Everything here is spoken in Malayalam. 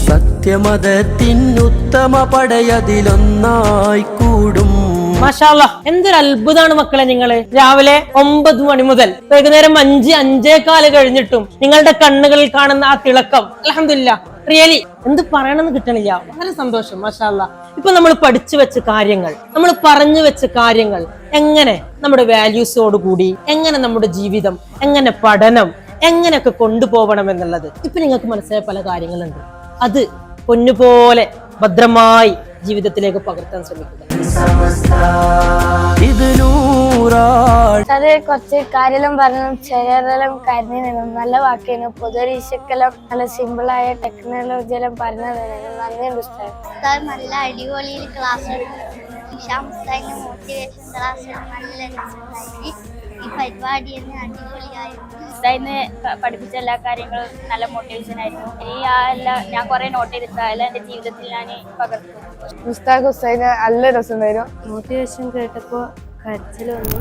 സത്യമതത്തിനുത്തമ പടയതിലൊന്നായി കൂടും. മാഷാ അല്ലാഹ്, എന്തൊരു അത്ഭുതമാണ് മക്കളെ. നിങ്ങള് രാവിലെ 9 മണി മുതൽ വൈകുന്നേരം 5-5:15 കഴിഞ്ഞിട്ടും നിങ്ങളുടെ കണ്ണുകളിൽ കാണുന്ന ആ തിളക്കം, അൽഹംദുലില്ലാഹ്, റിയലി എന്ത് പറയണമെന്ന് കിട്ടണില്ല. വളരെ സന്തോഷം. മാഷാ അല്ലാഹ്. ഇപ്പൊ നമ്മൾ പഠിച്ചു വെച്ച കാര്യങ്ങൾ, നമ്മൾ പറഞ്ഞു വെച്ച കാര്യങ്ങൾ, എങ്ങനെ നമ്മുടെ വാല്യൂസോടുകൂടി എങ്ങനെ നമ്മുടെ ജീവിതം, എങ്ങനെ പഠനം, എങ്ങനെയൊക്കെ കൊണ്ടുപോകണം എന്നുള്ളത് ഇപ്പൊ നിങ്ങൾക്ക് മനസ്സിലായ പല കാര്യങ്ങളുണ്ട്. അത് പൊന്നുപോലെ ഭദ്രമായി ജീവിതത്തിലേക്ക് പകർത്താൻ ശ്രമിക്കുക. അത് കുറച്ച് കാര്യമെല്ലാം പറഞ്ഞു, ചെറിയെല്ലാം കരുതിനും നല്ല വാക്കിനും പൊതുരീക്ഷക്കെല്ലാം നല്ല സിമ്പിളായ ടെക്നോളജി എല്ലാം പറഞ്ഞതിനും നന്ദിയുണ്ട് ഉസ്താദ്. നല്ല അടിപൊളിയിൽ ക്ലാസ് മോട്ടിവേഷൻ ക്ലാസ് നല്ല രസമുണ്ടായി. ഈ പരിപാടി അടിപൊളിയായിരുന്നു. ഉസ്താദിന് പഠിപ്പിച്ച എല്ലാ കാര്യങ്ങളും നല്ല മോട്ടിവേഷൻ ആയിരുന്നു. ഞാൻ കുറെ നോട്ട് ചെയ്തിട്ട് എല്ലാം എന്റെ ജീവിതത്തിൽ ഞാൻ പകർത്തും. ഉസ്താദിന് നല്ല രസം വരും. മോട്ടിവേഷൻ കേട്ടപ്പോ കരച്ചിൽ വന്നു.